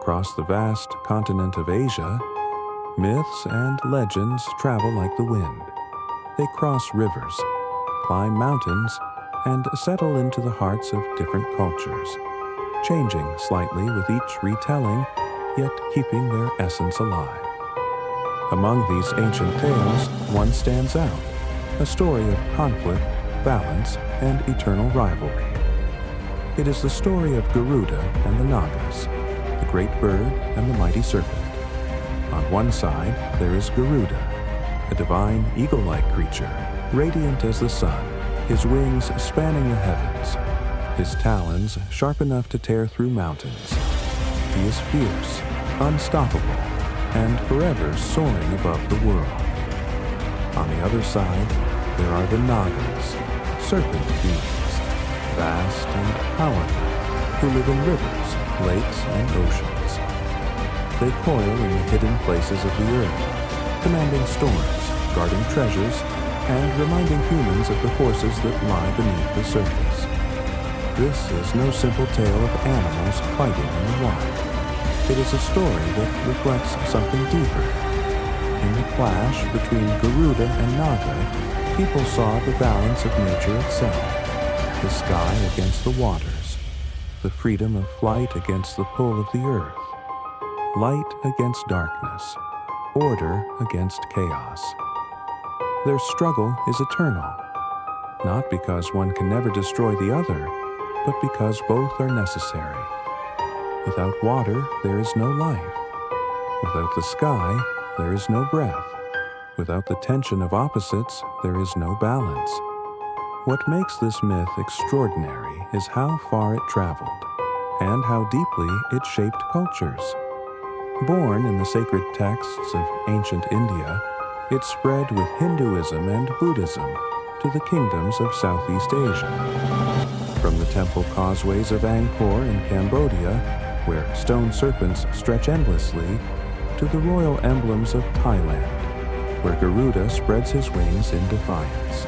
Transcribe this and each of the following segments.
Across the vast continent of Asia, myths and legends travel like the wind. They cross rivers, climb mountains, and settle into the hearts of different cultures, changing slightly with each retelling, yet keeping their essence alive. Among these ancient tales, one stands out, a story of conflict, balance, and eternal rivalry. It is the story of Garuda and the Nagas, the great bird and the mighty serpent. On one side, there is Garuda, a divine eagle-like creature, radiant as the sun, his wings spanning the heavens, his talons sharp enough to tear through mountains. He is fierce, unstoppable, and forever soaring above the world. On the other side, there are the Nagas, serpent beings, vast and powerful, who live in rivers, lakes, and oceans. They coil in the hidden places of the earth, commanding storms, guarding treasures, and reminding humans of the forces that lie beneath the surface. This is no simple tale of animals fighting in the wild. It is a story that reflects something deeper. In the clash between Garuda and Naga, people saw the balance of nature itself, the sky against the waters, the freedom of flight against the pull of the earth, light against darkness, order against chaos. Their struggle is eternal, not because one can never destroy the other, but because both are necessary. Without water, there is no life. Without the sky, there is no breath. Without the tension of opposites, there is no balance. What makes this myth extraordinary is how far it traveled, and how deeply it shaped cultures. Born in the sacred texts of ancient India, it spread with Hinduism and Buddhism to the kingdoms of Southeast Asia. From the temple causeways of Angkor in Cambodia, where stone serpents stretch endlessly, to the royal emblems of Thailand, where Garuda spreads his wings in defiance.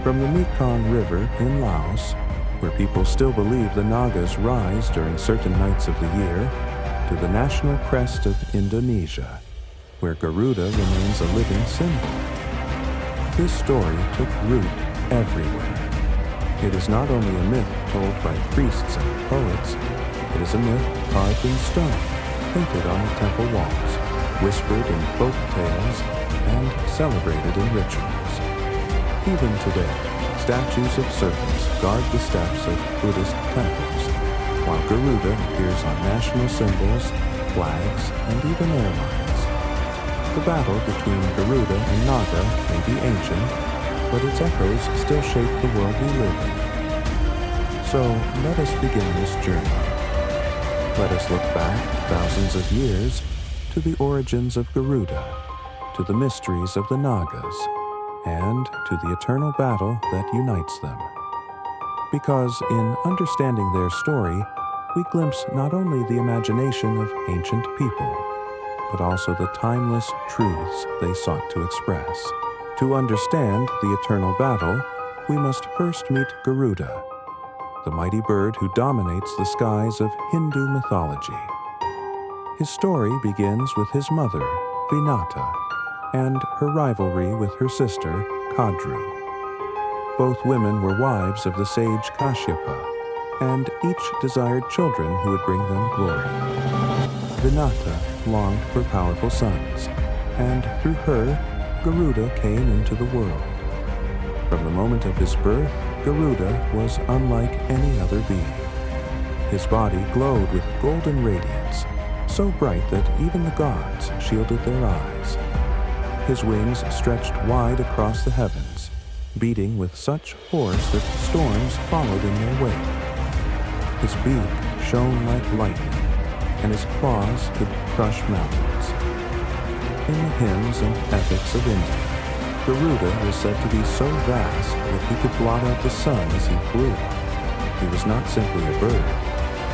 From the Mekong River in Laos, where people still believe the Nagas rise during certain nights of the year, to the national crest of Indonesia, where Garuda remains a living symbol. This story took root everywhere. It is not only a myth told by priests and poets, it is a myth carved in stone, painted on the temple walls, whispered in folk tales, and celebrated in rituals. Even today, statues of serpents guard the steps of Buddhist temples, while Garuda appears on national symbols, flags, and even airlines. The battle between Garuda and Naga may be ancient, but its echoes still shape the world we live in. So let us begin this journey. Let us look back thousands of years to the origins of Garuda, to the mysteries of the Nagas, and to the eternal battle that unites them. Because in understanding their story, we glimpse not only the imagination of ancient people, but also the timeless truths they sought to express. To understand the eternal battle, we must first meet Garuda, the mighty bird who dominates the skies of Hindu mythology. His story begins with his mother, Vinata, and her rivalry with her sister, Kadru. Both women were wives of the sage Kashyapa, and each desired children who would bring them glory. Vinata longed for powerful sons, and through her, Garuda came into the world. From the moment of his birth, Garuda was unlike any other being. His body glowed with golden radiance, so bright that even the gods shielded their eyes. His wings stretched wide across the heavens, beating with such force that storms followed in their wake. His beak shone like lightning, and his claws could crush mountains. In the hymns and epics of India, Garuda was said to be so vast that he could blot out the sun as he flew. He was not simply a bird.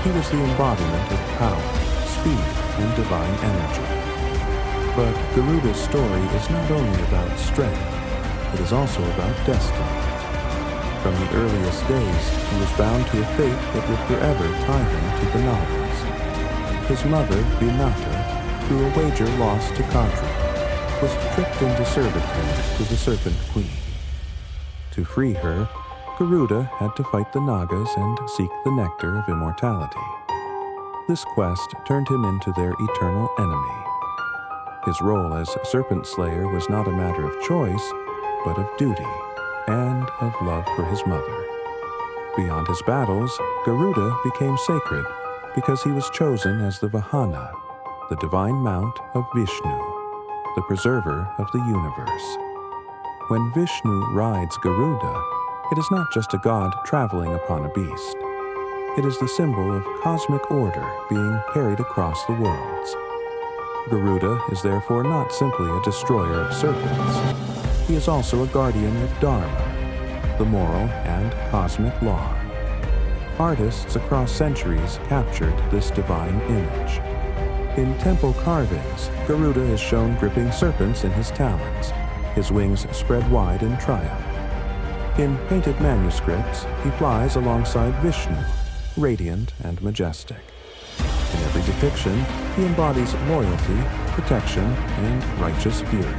He was the embodiment of power, speed, and divine energy. But Garuda's story is not only about strength, it is also about destiny. From the earliest days, he was bound to a fate that would forever tie him to the Nagas. His mother, Vinata, through a wager lost to Kadru, was tricked into servitude to the Serpent Queen. To free her, Garuda had to fight the Nagas and seek the nectar of immortality. This quest turned him into their eternal enemy. His role as Serpent Slayer was not a matter of choice, but of duty and of love for his mother. Beyond his battles, Garuda became sacred because he was chosen as the Vahana, the divine mount of Vishnu, the preserver of the universe. When Vishnu rides Garuda, it is not just a god traveling upon a beast. It is the symbol of cosmic order being carried across the worlds. Garuda is therefore not simply a destroyer of serpents. He is also a guardian of Dharma, the moral and cosmic law. Artists across centuries captured this divine image. In temple carvings, Garuda is shown gripping serpents in his talons, his wings spread wide in triumph. In painted manuscripts, he flies alongside Vishnu, radiant and majestic. In every depiction, he embodies loyalty, protection, and righteous fury.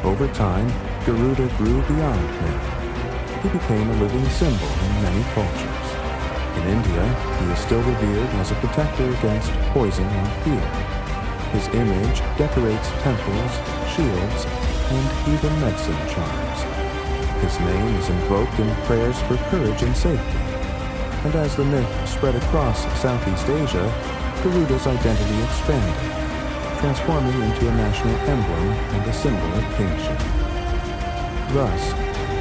Over time, Garuda grew beyond myth. He became a living symbol in many cultures. In India, he is still revered as a protector against poison and fear. His image decorates temples, shields, and even medicine charms. His name is invoked in prayers for courage and safety. And as the myth spread across Southeast Asia, Garuda's identity expanded, transforming into a national emblem and a symbol of kingship. Thus,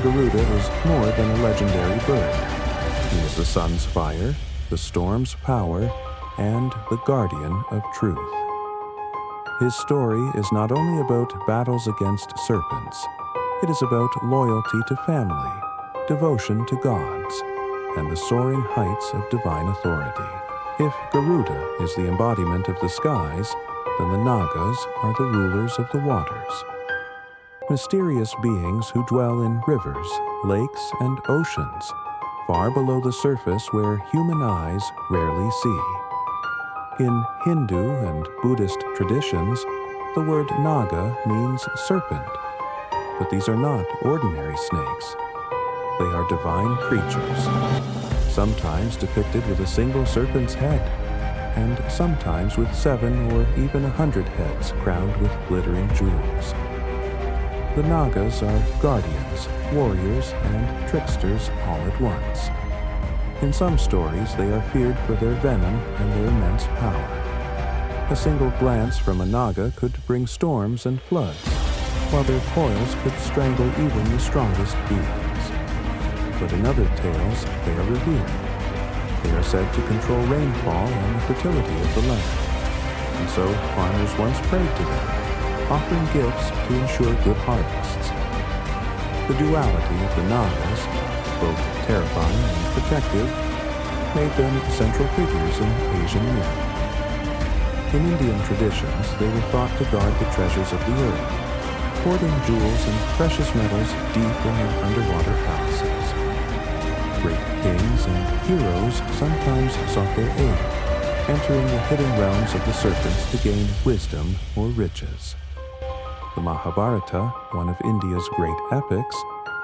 Garuda is more than a legendary bird. He is the sun's fire, the storm's power, and the guardian of truth. His story is not only about battles against serpents, it is about loyalty to family, devotion to gods, and the soaring heights of divine authority. If Garuda is the embodiment of the skies, then the Nagas are the rulers of the waters. Mysterious beings who dwell in rivers, lakes, and oceans, far below the surface where human eyes rarely see. In Hindu and Buddhist traditions, the word Naga means serpent, but these are not ordinary snakes. They are divine creatures, sometimes depicted with a single serpent's head, and sometimes with 7 or even 100 heads crowned with glittering jewels. The Nagas are guardians, warriors, and tricksters all at once. In some stories, they are feared for their venom and their immense power. A single glance from a Naga could bring storms and floods, while their coils could strangle even the strongest beings. But in other tales, they are revered. They are said to control rainfall and the fertility of the land. And so farmers once prayed to them, offering gifts to ensure good harvests. The duality of the Nagas, both terrifying and protective, made them central figures in Asian myth. In Indian traditions, they were thought to guard the treasures of the earth, hoarding jewels and precious metals deep in their underwater palaces. Great kings and heroes sometimes sought their aid, entering the hidden realms of the serpents to gain wisdom or riches. The Mahabharata, one of India's great epics,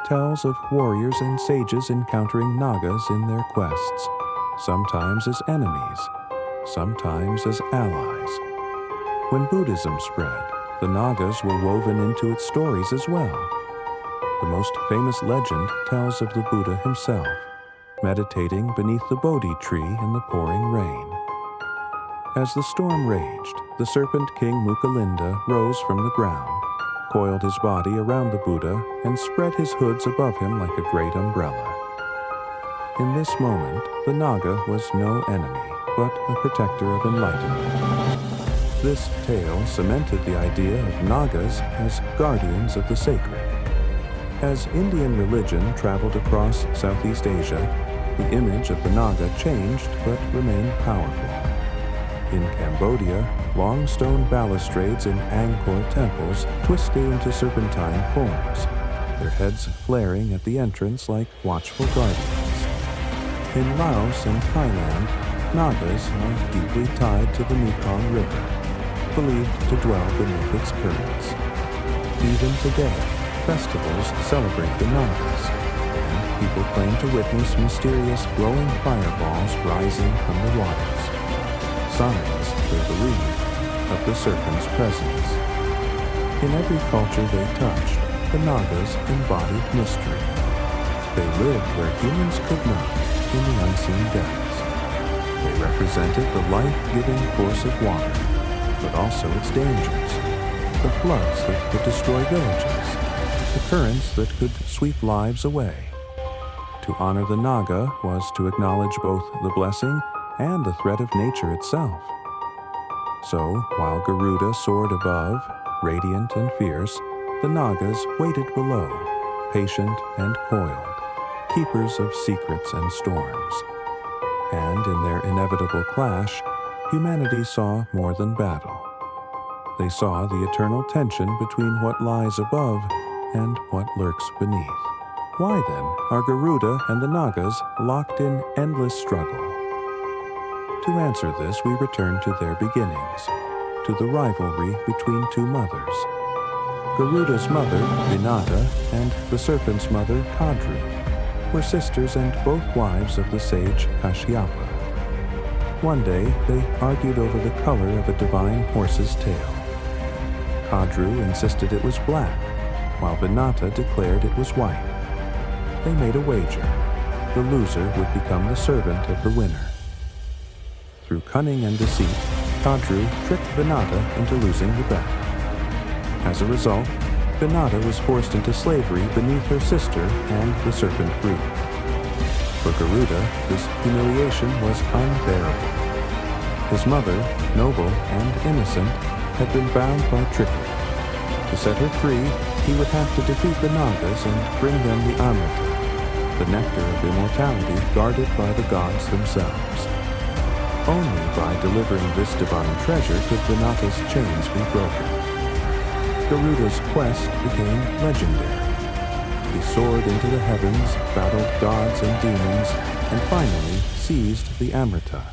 tells of warriors and sages encountering Nagas in their quests, sometimes as enemies, sometimes as allies. When Buddhism spread, the Nagas were woven into its stories as well. The most famous legend tells of the Buddha himself, meditating beneath the Bodhi tree in the pouring rain. As the storm raged, the serpent king Mukalinda rose from the ground, coiled his body around the Buddha, and spread his hoods above him like a great umbrella. In this moment, the Naga was no enemy, but a protector of enlightenment. This tale cemented the idea of Nagas as guardians of the sacred. As Indian religion traveled across Southeast Asia, the image of the Naga changed but remained powerful. In Cambodia, long stone balustrades in Angkor temples twisted into serpentine forms, their heads flaring at the entrance like watchful guardians. In Laos and Thailand, Nagas are deeply tied to the Mekong River, believed to dwell beneath its currents. Even today, festivals celebrate the Nagas, and people claim to witness mysterious glowing fireballs rising from the waters, signs, they believe, of the serpent's presence. In every culture they touched, the Nagas embodied mystery. They lived where humans could not, in the unseen depths. They represented the life-giving force of water, but also its dangers, the floods that could destroy villages, the currents that could sweep lives away. To honor the Naga was to acknowledge both the blessing and the threat of nature itself. So, while Garuda soared above, radiant and fierce, the Nagas waited below, patient and coiled, keepers of secrets and storms. And in their inevitable clash, humanity saw more than battle. They saw the eternal tension between what lies above and what lurks beneath. Why then are Garuda and the Nagas locked in endless struggle? To answer this, we return to their beginnings, to the rivalry between two mothers. Garuda's mother, Vinata, and the serpent's mother, Kadru, were sisters and both wives of the sage Kashyapa. One day, they argued over the color of a divine horse's tail. Kadru insisted it was black, while Vinata declared it was white. They made a wager. The loser would become the servant of the winner. Through cunning and deceit, Kadru tricked Vinata into losing the bet. As a result, Vinata was forced into slavery beneath her sister and the serpent brood. For Garuda, this humiliation was unbearable. His mother, noble and innocent, had been bound by trickery. To set her free, he would have to defeat the Nagas and bring them the Amrita, the nectar of immortality guarded by the gods themselves. Only by delivering this divine treasure could Vinata's chains be broken. Garuda's quest became legendary. He soared into the heavens, battled gods and demons, and finally seized the Amrita.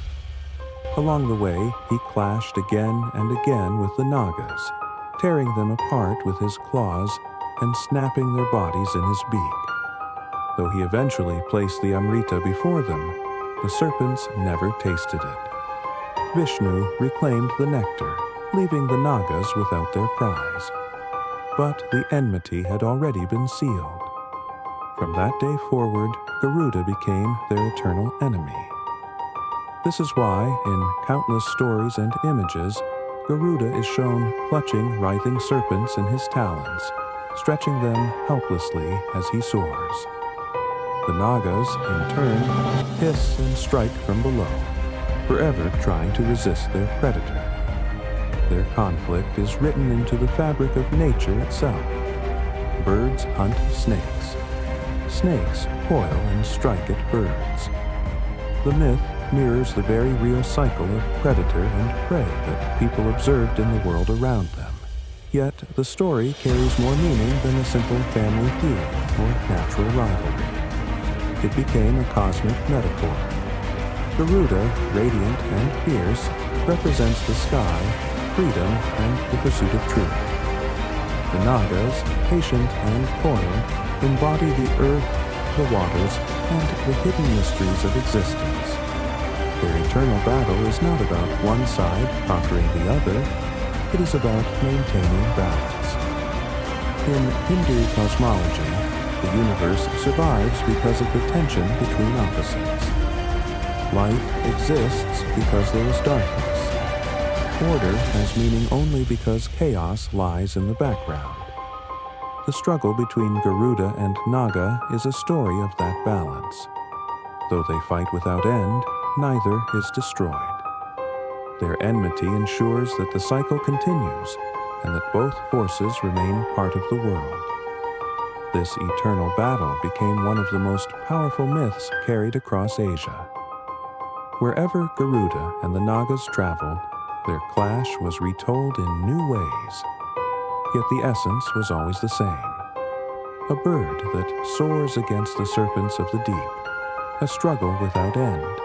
Along the way, he clashed again and again with the Nagas, tearing them apart with his claws and snapping their bodies in his beak. Though he eventually placed the Amrita before them, the serpents never tasted it. Vishnu reclaimed the nectar, leaving the Nagas without their prize. But the enmity had already been sealed. From that day forward, Garuda became their eternal enemy. This is why, in countless stories and images, Garuda is shown clutching writhing serpents in his talons, stretching them helplessly as he soars. The Nagas, in turn, hiss and strike from below, forever trying to resist their predator. Their conflict is written into the fabric of nature itself. Birds hunt snakes. Snakes coil and strike at birds. The myth mirrors the very real cycle of predator and prey that people observed in the world around them. Yet the story carries more meaning than a simple family feud or natural rivalry. It became a cosmic metaphor. Garuda, radiant and fierce, represents the sky, freedom, and the pursuit of truth. The Nagas, patient and coiled, embody the earth, the waters, and the hidden mysteries of existence. Their eternal battle is not about one side conquering the other, it is about maintaining balance. In Hindu cosmology, the universe survives because of the tension between opposites. Light exists because there is darkness. Order has meaning only because chaos lies in the background. The struggle between Garuda and Naga is a story of that balance. Though they fight without end, neither is destroyed. Their enmity ensures that the cycle continues and that both forces remain part of the world. This eternal battle became one of the most powerful myths carried across Asia. Wherever Garuda and the Nagas traveled, their clash was retold in new ways. Yet the essence was always the same. A bird that soars against the serpents of the deep, a struggle without end,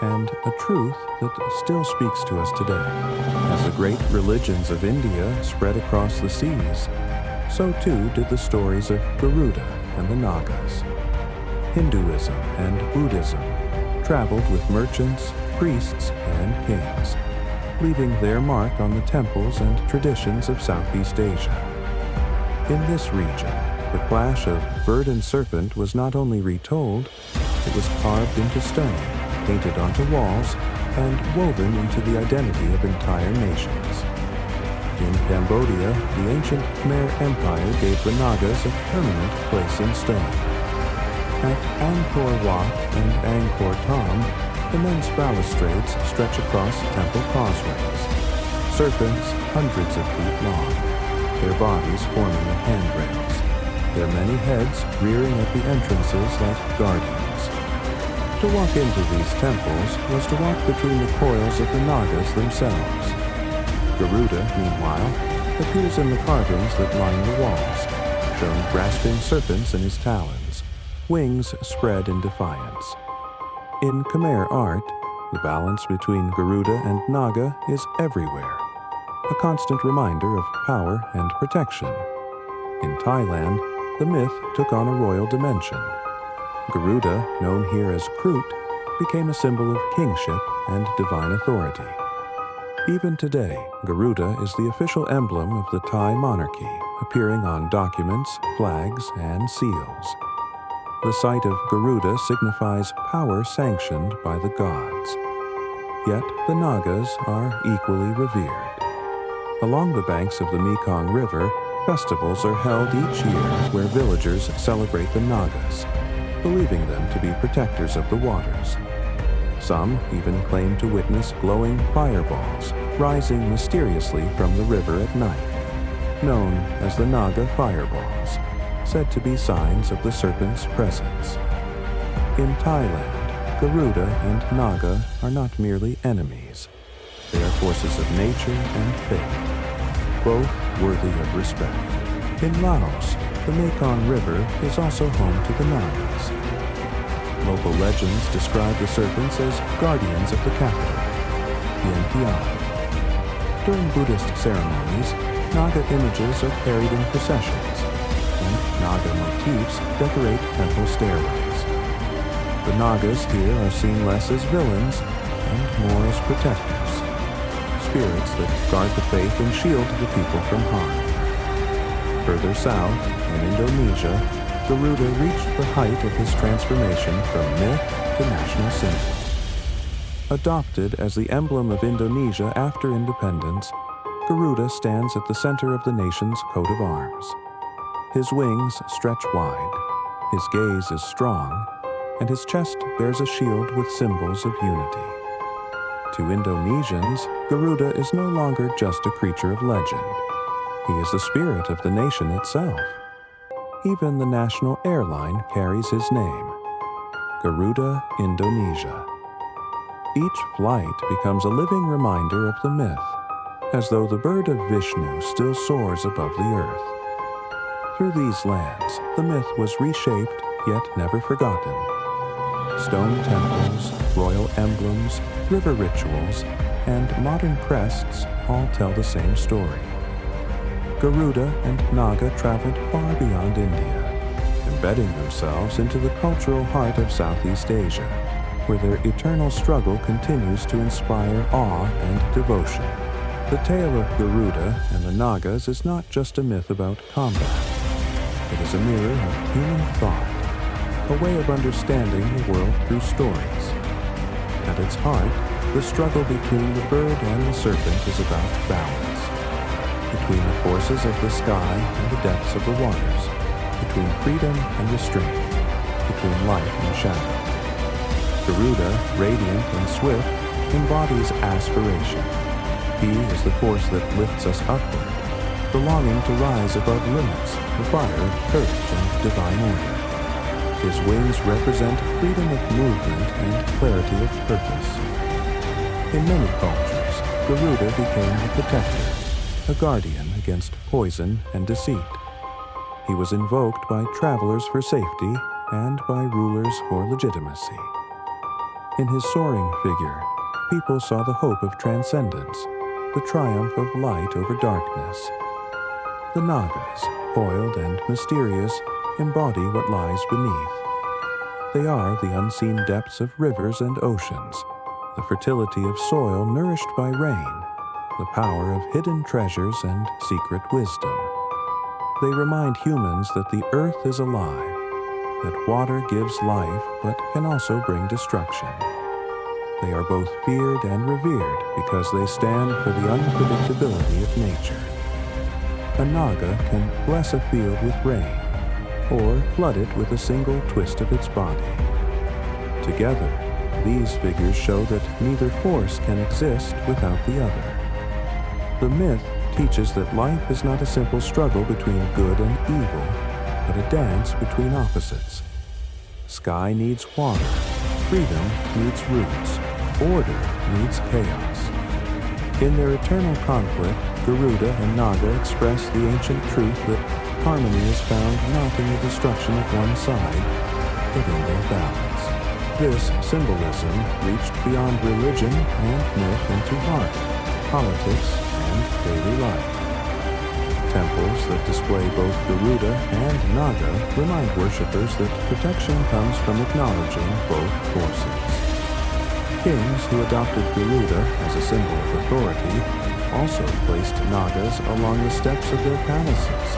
and a truth that still speaks to us today. As the great religions of India spread across the seas, so too did the stories of Garuda and the Nagas. Hinduism and Buddhism traveled with merchants, priests, and kings, leaving their mark on the temples and traditions of Southeast Asia. In this region, the clash of bird and serpent was not only retold, it was carved into stone, painted onto walls, and woven into the identity of entire nations. In Cambodia, the ancient Khmer Empire gave the Nagas a permanent place in stone. At Angkor Wat and Angkor Thom, immense balustrades stretch across temple causeways, serpents hundreds of feet long, their bodies forming the handrails, their many heads rearing at the entrances like guardians. To walk into these temples was to walk between the coils of the Nagas themselves. Garuda, meanwhile, appears in the carvings that line the walls, shown grasping serpents in his talons, wings spread in defiance. In Khmer art, the balance between Garuda and Naga is everywhere, a constant reminder of power and protection. In Thailand, the myth took on a royal dimension. Garuda, known here as Krut, became a symbol of kingship and divine authority. Even today, Garuda is the official emblem of the Thai monarchy, appearing on documents, flags, and seals. The sight of Garuda signifies power sanctioned by the gods. Yet the Nagas are equally revered. Along the banks of the Mekong River, festivals are held each year where villagers celebrate the Nagas, believing them to be protectors of the waters. Some even claim to witness glowing fireballs rising mysteriously from the river at night, known as the Naga fireballs, said to be signs of the serpent's presence. In Thailand, Garuda and Naga are not merely enemies. They are forces of nature and faith, both worthy of respect. In Laos, the Mekong River is also home to the Nagas. Local legends describe the serpents as guardians of the capital, Vientiane. During Buddhist ceremonies, Naga images are carried in processions, and Naga motifs decorate temple stairways. The Nagas here are seen less as villains and more as protectors, spirits that guard the faith and shield the people from harm. Further south, in Indonesia, Garuda reached the height of his transformation from myth to national symbol. Adopted as the emblem of Indonesia after independence, Garuda stands at the center of the nation's coat of arms. His wings stretch wide, his gaze is strong, and his chest bears a shield with symbols of unity. To Indonesians, Garuda is no longer just a creature of legend. He is the spirit of the nation itself. Even the national airline carries his name, Garuda, Indonesia. Each flight becomes a living reminder of the myth, as though the bird of Vishnu still soars above the earth. Through these lands, the myth was reshaped yet never forgotten. Stone temples, royal emblems, river rituals, and modern crests all tell the same story. Garuda and Naga traveled far beyond India, embedding themselves into the cultural heart of Southeast Asia, where their eternal struggle continues to inspire awe and devotion. The tale of Garuda and the Nagas is not just a myth about combat. It is a mirror of human thought, a way of understanding the world through stories. At its heart, the struggle between the bird and the serpent is about balance. Between the forces of the sky and the depths of the waters, between freedom and restraint, between light and shadow. Garuda, radiant and swift, embodies aspiration. He is the force that lifts us upward, the longing to rise above limits, the fire of courage and divine order. His wings represent freedom of movement and clarity of purpose. In many cultures, Garuda became a protector, a guardian against poison and deceit. He was invoked by travelers for safety and by rulers for legitimacy. In his soaring figure, people saw the hope of transcendence, the triumph of light over darkness. The Nagas, coiled and mysterious, embody what lies beneath. They are the unseen depths of rivers and oceans, the fertility of soil nourished by rain, the power of hidden treasures and secret wisdom. They remind humans that the earth is alive, that water gives life but can also bring destruction. They are both feared and revered because they stand for the unpredictability of nature. A Naga can bless a field with rain, or flood it with a single twist of its body. Together, these figures show that neither force can exist without the other. The myth teaches that life is not a simple struggle between good and evil, but a dance between opposites. Sky needs water, freedom needs roots, order needs chaos. In their eternal conflict, Garuda and Naga express the ancient truth that harmony is found not in the destruction of one side, but in their balance. This symbolism reached beyond religion and myth into art, politics, and daily life. Temples that display both Garuda and Naga remind worshippers that protection comes from acknowledging both forces. Kings who adopted Garuda as a symbol of authority also placed Nagas along the steps of their palaces,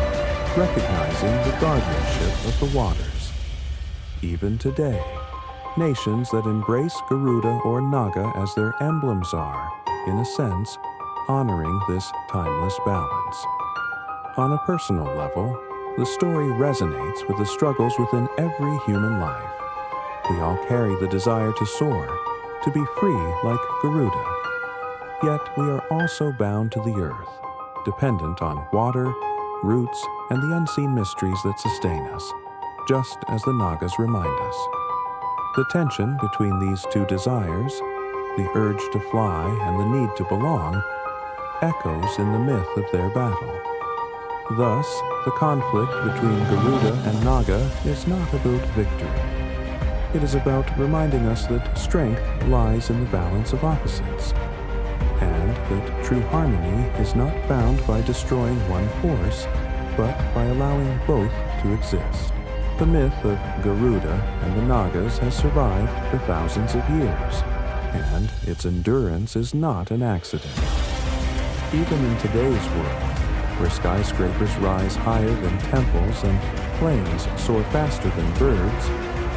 recognizing the guardianship of the waters. Even today, nations that embrace Garuda or Naga as their emblems are, in a sense, honoring this timeless balance. On a personal level, the story resonates with the struggles within every human life. We all carry the desire to soar, to be free like Garuda. Yet we are also bound to the earth, dependent on water, roots, and the unseen mysteries that sustain us, just as the Nagas remind us. The tension between these two desires, the urge to fly and the need to belong, echoes in the myth of their battle. Thus, the conflict between Garuda and Naga is not about victory. It is about reminding us that strength lies in the balance of opposites, and that true harmony is not found by destroying one force, but by allowing both to exist. The myth of Garuda and the Nagas has survived for thousands of years, and its endurance is not an accident. Even in today's world, where skyscrapers rise higher than temples and planes soar faster than birds,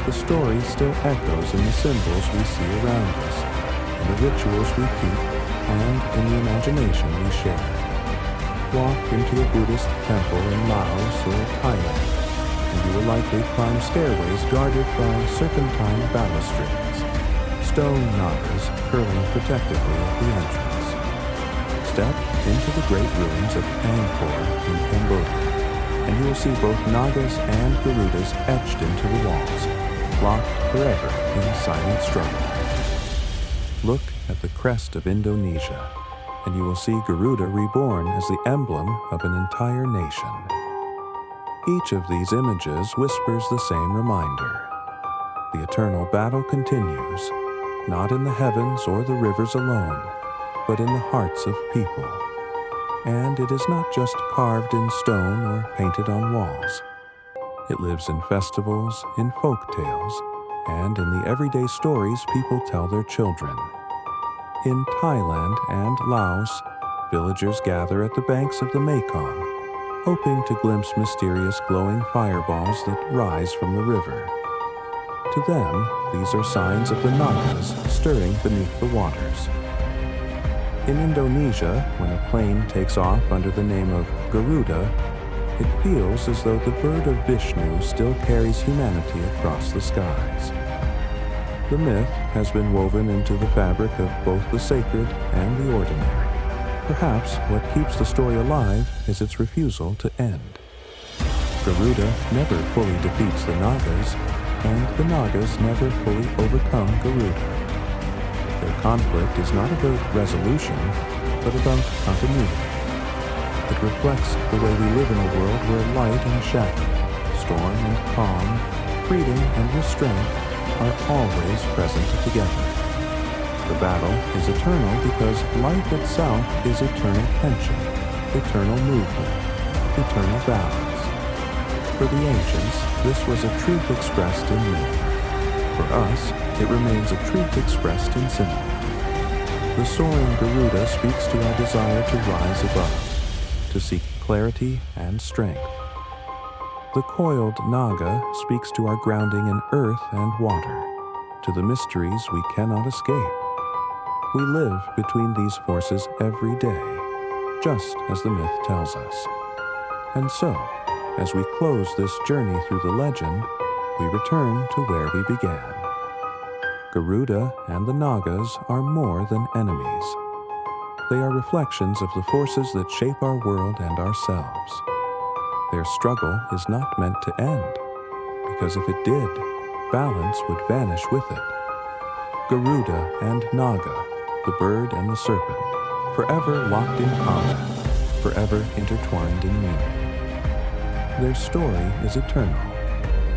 the story still echoes in the symbols we see around us, in the rituals we keep, and in the imagination we share. Walk into a Buddhist temple in Laos or Thailand, and you will likely climb stairways guarded by serpentine balustrades, stone Nagas curling protectively at the entrance. Step into the great ruins of Angkor in Cambodia, and you will see both Nagas and Garudas etched into the walls, locked forever in silent struggle. Look at the crest of Indonesia, and you will see Garuda reborn as the emblem of an entire nation. Each of these images whispers the same reminder. The eternal battle continues, not in the heavens or the rivers alone, but in the hearts of people. And it is not just carved in stone or painted on walls. It lives in festivals, in folk tales, and in the everyday stories people tell their children. In Thailand and Laos, villagers gather at the banks of the Mekong, hoping to glimpse mysterious glowing fireballs that rise from the river. To them, these are signs of the Nagas stirring beneath the waters. In Indonesia, when a plane takes off under the name of Garuda, it feels as though the bird of Vishnu still carries humanity across the skies. The myth has been woven into the fabric of both the sacred and the ordinary. Perhaps what keeps the story alive is its refusal to end. Garuda never fully defeats the Nagas, and the Nagas never fully overcome Garuda. Their conflict is not about resolution, but about continuity. It reflects the way we live in a world where light and shadow, storm and calm, freedom and restraint are always present together. The battle is eternal because life itself is eternal tension, eternal movement, eternal balance. For the ancients, this was a truth expressed in myth. For us, it remains a truth expressed in symbol. The soaring Garuda speaks to our desire to rise above, to seek clarity and strength. The coiled Naga speaks to our grounding in earth and water, to the mysteries we cannot escape. We live between these forces every day, just as the myth tells us. And so, as we close this journey through the legend, we return to where we began. Garuda and the Nagas are more than enemies. They are reflections of the forces that shape our world and ourselves. Their struggle is not meant to end, because if it did, balance would vanish with it. Garuda and Naga, the bird and the serpent, forever locked in combat, forever intertwined in meaning. Their story is eternal,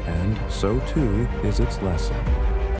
and so too is its lesson.